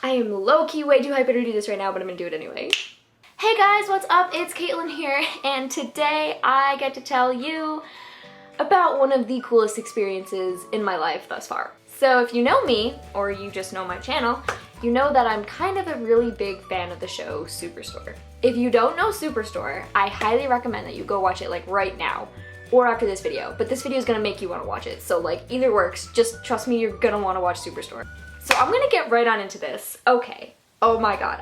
I am low-key way too hyped to do this right now, but I'm gonna do it anyway. Hey guys, what's up? It's Caitlin here, and today I get to tell you about one of the coolest experiences in my life thus far. So if you know me, or you just know my channel, you know that I'm kind of a really big fan of the show Superstore. If you don't know Superstore, I highly recommend that you go watch it like right now, or after this video, but this video is gonna make you wanna watch it, so like either works, just trust me, you're gonna wanna watch Superstore. So I'm gonna get right on into this. Okay, oh my god,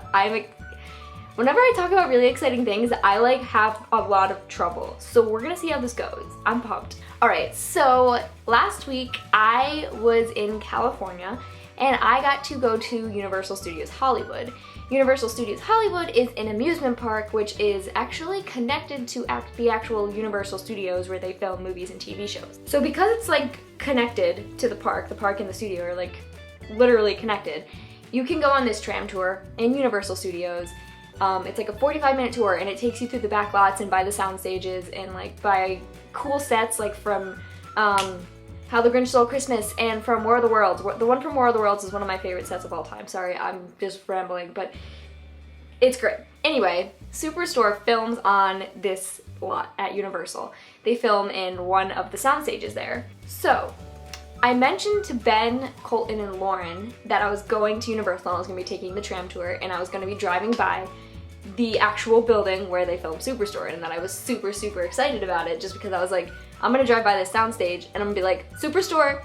whenever I talk about really exciting things, I like have a lot of trouble, so we're gonna see how this goes. I'm pumped. Alright, so last week I was in California and I got to go to Universal Studios Hollywood. Universal Studios Hollywood is an amusement park which is actually connected to the actual Universal Studios where they film movies and TV shows. So because it's like connected to the park and the studio are like literally connected, you can go on this tram tour in Universal Studios. It's like a 45-minute tour and it takes you through the back lots and by the sound stages and like by cool sets like from How the Grinch Stole Christmas and from War of the Worlds. The one from War of the Worlds is one of my favorite sets of all time. Sorry, I'm just rambling, but it's great. Anyway, Superstore films on this lot at Universal. They film in one of the sound stages there. So, I mentioned to Ben, Colton, and Lauren that I was going to Universal and I was going to be taking the tram tour and I was going to be driving by the actual building where they filmed Superstore and that I was super, super excited about it just because I was like, I'm gonna drive by this soundstage and I'm gonna be like, Superstore,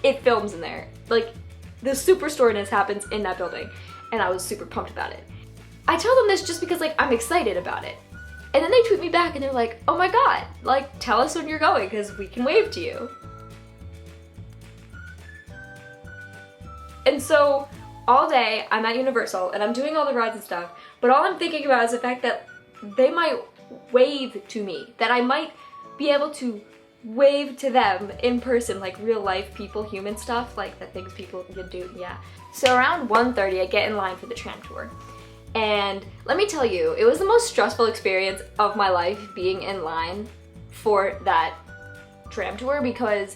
it films in there. Like, the Superstore-ness happens in that building. And I was super pumped about it. I tell them this just because like, I'm excited about it. And then they tweet me back and they're like, oh my god, like, tell us when you're going because we can wave to you. And so, all day, I'm at Universal and I'm doing all the rides and stuff, but all I'm thinking about is the fact that they might wave to me, that I might be able to wave to them in person, like real life people, human stuff, like the things people can do, yeah. So around 1:30, I get in line for the tram tour. And let me tell you, it was the most stressful experience of my life being in line for that tram tour because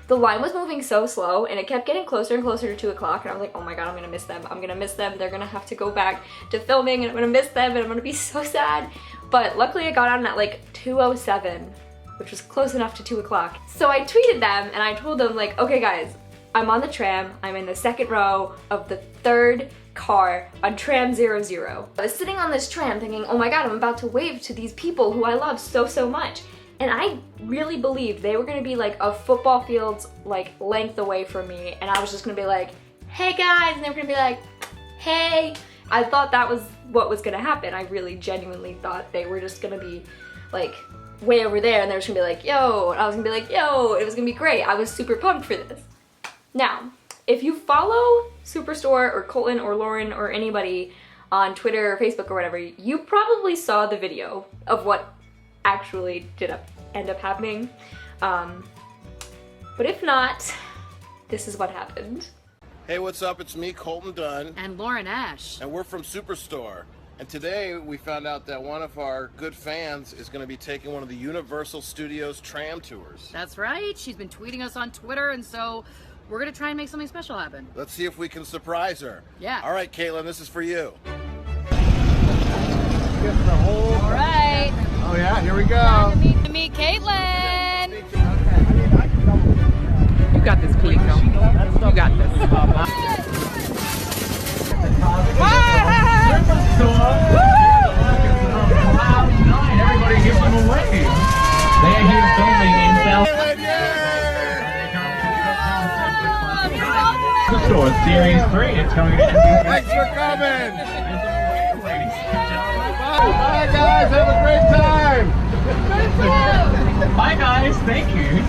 the line was moving so slow and it kept getting closer and closer to 2 o'clock and I was like, oh my god, I'm gonna miss them. I'm gonna miss them. They're gonna have to go back to filming and I'm gonna miss them and I'm gonna be so sad. But luckily I got on at like 2:07, which was close enough to 2 o'clock. So I tweeted them and I told them like, okay guys, I'm on the tram. I'm in the second row of the third car on tram 00. I was sitting on this tram thinking, oh my god, I'm about to wave to these people who I love so, so much. And I really believed they were gonna be like a football field's like length away from me and I was just gonna be like, hey guys, and they were gonna be like, hey. I thought that was what was gonna happen. I really genuinely thought they were just gonna be like way over there and they were just gonna be like, yo, and I was gonna be like, yo, it was gonna be great. I was super pumped for this. Now, if you follow Superstore or Colton or Lauren or anybody on Twitter or Facebook or whatever, you probably saw the video of what actually did end up happening. But if not, this is what happened. Hey, what's up? It's me, Colton Dunn. And Lauren Ash. And we're from Superstore. And today we found out that one of our good fans is going to be taking one of the Universal Studios tram tours. That's right. She's been tweeting us on Twitter, and so we're going to try and make something special happen. Let's see if we can surprise her. Yeah. All right, Caitlin, this is for you. All right. Oh yeah, here we go. Time to meet Caitlin. You got this, Caitlin. You got this. Everybody give them a wave. They are here filming in South Superstore Series 3. It's going to end. Thanks for coming. Bye guys, have a great time. Bye guys, thank you.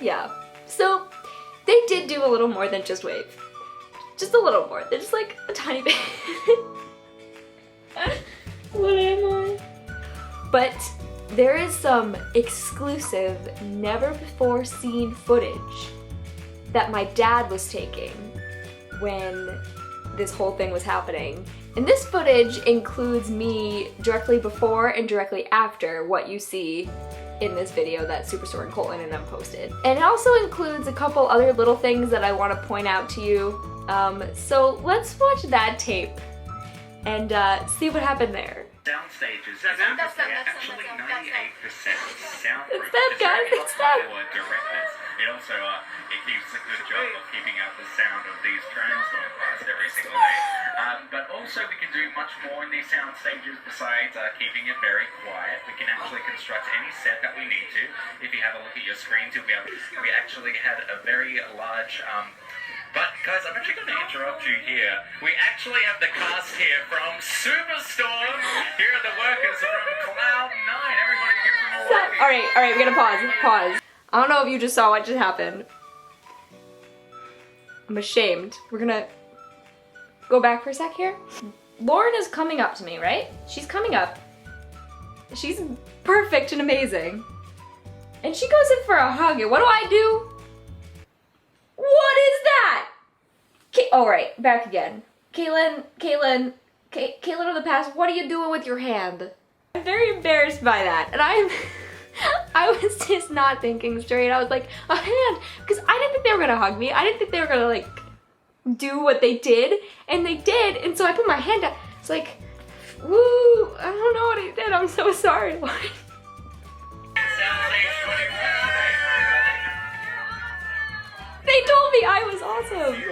Yeah, so they did do a little more than just wave. Just a little more. They're just like a tiny bit. What am I? But there is some exclusive, never before seen footage that my dad was taking when this whole thing was happening. And this footage includes me directly before and directly after what you see in this video that Superstore and Colton and them posted. And it also includes a couple other little things that I want to point out to you. So let's watch that tape and see what happened there. Sound stages. That's actually 98% soundproof. It's them, guys. It's them. Directors. It also it keeps a good job of keeping out the sound of these trams going past every single day. But also we can do much more in these sound stages besides keeping it very quiet. We can actually construct any set that we need to. If you have a look at your screens, you'll be able to. We actually had a very large. But guys, I'm actually going to interrupt you here. We actually have the cast here from Superstore. Here are the workers from Cloud 9. Everybody give them a wave. Alright, we're gonna pause. I don't know if you just saw what just happened. I'm ashamed. We're gonna go back for a sec here. Lauren is coming up to me, right? She's coming up. She's perfect and amazing. And she goes in for a hug, and what do? What is that? Alright, back again. Caitlin of the past, what are you doing with your hand? I'm very embarrassed by that, and I was just not thinking straight. I was like, a hand, because I didn't think they were gonna hug me. I didn't think they were gonna like do what they did, and they did, and so I put my hand up. It's like, woo, I don't know what I did. I'm so sorry, Lauren. They told me I was awesome.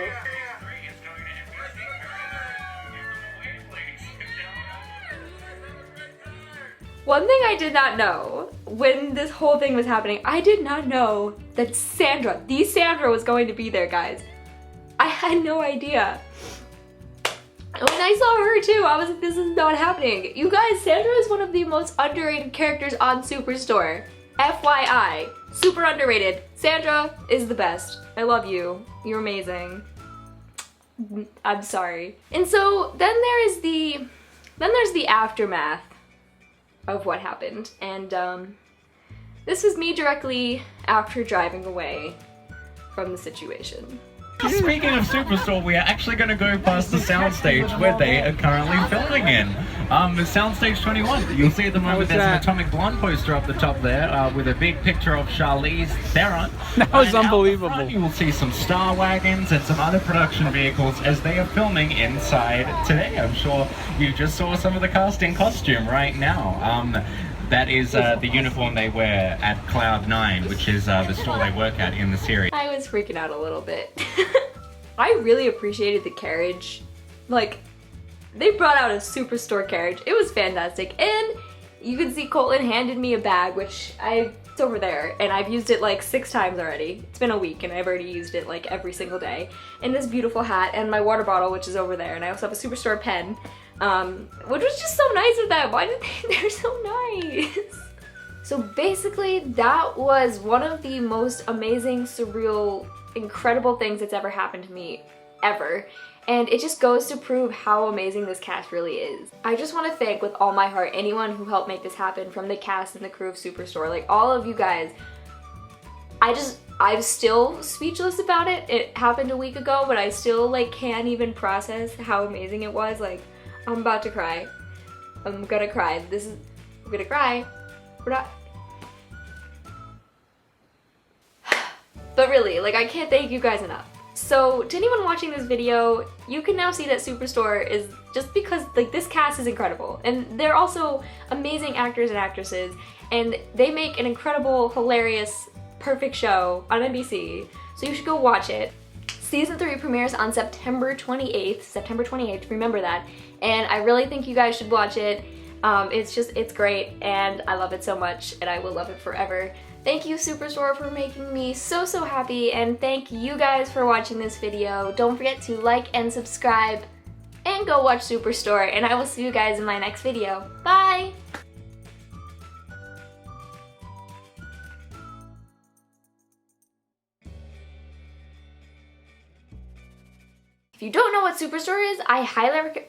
One thing I did not know when this whole thing was happening, I did not know that the Sandra was going to be there, guys. I had no idea. When I saw her too, I was like, this is not happening. You guys, Sandra is one of the most underrated characters on Superstore. FYI, super underrated. Sandra is the best. I love you. You're amazing. I'm sorry. And so then there's the aftermath of what happened, and this was me directly after driving away from the situation. Speaking of Superstore, we are actually going to go past the soundstage where they are currently filming in. Soundstage 21. You'll see at the moment there's an Atomic Blonde poster up the top there with a big picture of Charlize Theron. That was unbelievable. Front, you will see some Star Wagons and some other production vehicles as they are filming inside today. I'm sure you just saw some of the cast in costume right now. That is the uniform they wear at Cloud 9, which is the store they work at in the series. I was freaking out a little bit. I really appreciated the carriage. Like, they brought out a Superstore carriage. It was fantastic. And you can see Colton handed me a bag, which it's over there, and I've used it like 6 times already. It's been a week and I've already used it like every single day. And this beautiful hat and my water bottle, which is over there. And I also have a Superstore pen. Which was just so nice of them. Why did they're so nice. So basically that was one of the most amazing, surreal, incredible things that's ever happened to me, ever. And it just goes to prove how amazing this cast really is. I just want to thank with all my heart anyone who helped make this happen, from the cast and the crew of Superstore. Like, all of you guys. I'm still speechless about it. It happened a week ago, but I still like can't even process how amazing it was. Like, I'm about to cry. I'm gonna cry. I'm gonna cry. We're not. But really, like, I can't thank you guys enough. So to anyone watching this video, you can now see that Superstore is, just because like this cast is incredible, and they're also amazing actors and actresses, and they make an incredible, hilarious, perfect show on NBC. So you should go watch it. Season 3 premieres on September 28th, remember that. And I really think you guys should watch it. It's great, and I love it so much, and I will love it forever. Thank you, Superstore, for making me so happy, and thank you guys for watching this video. Don't forget to like and subscribe, and go watch Superstore, and I will see you guys in my next video. Bye! If you don't know what Superstore is, I highly recommend